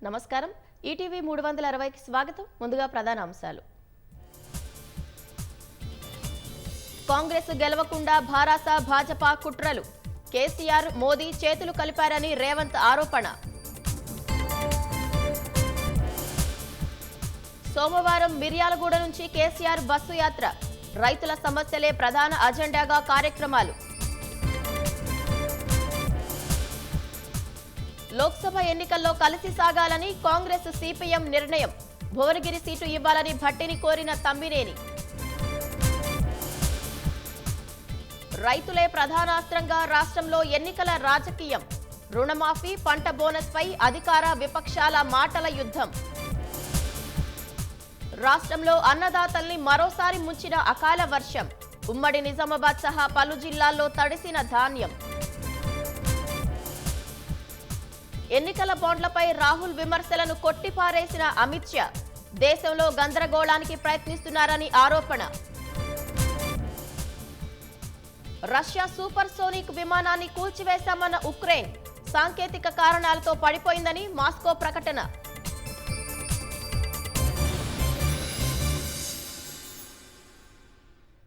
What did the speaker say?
నమస్కారం ఈటీవీ 360కి స్వాగతం ముందుగా ప్రధాన అంశాలు కాంగ్రెస్ గెలవకుండా భారాస భాజపా కుట్రలు కేసీఆర్ మోదీ చేతులు కలిపారని రేవంత్ ఆరోపణ సోమవారం మిర్యాలగూడ నుంచి కేసీఆర్ బస్సు యాత్ర రైతుల సమస్యలే ప్రధాన అజెండాగా కార్యక్రమాలు లోక్సభ ఎన్నికల్లో కలిసి సాగాలని కాంగ్రెస్ సిపిఎం నిర్ణయం భువనగిరి సీటు ఇవ్వాలని భట్టిని కోరిన తమ్మినేని రైతులే ప్రధానాస్త్రంగా రాష్ట్రంలో ఎన్నికల రాజకీయం రుణమాఫీ పంట బోనస్ పై అధికార విపక్షాల మాటల యుద్ధం రాష్ట్రంలో అన్నదాతల్ని మరోసారి ముంచిన అకాల వర్షం ఉమ్మడి నిజామాబాద్ సహా పలు జిల్లాల్లో తడిసిన ధాన్యం ఎన్నికల బాండ్లపై రాహుల్ విమర్శలను కొట్టిపారేసిన అమిత్ షా దేశంలో గందరగోళానికి ప్రయత్నిస్తున్నారని ఆరోపణ రష్యా సూపర్ సోనిక్ విమానాన్ని కూల్చివేశామన్న ఉక్రెయిన్ సాంకేతిక కారణాలతో పడిపోయిందని మాస్కో ప్రకటన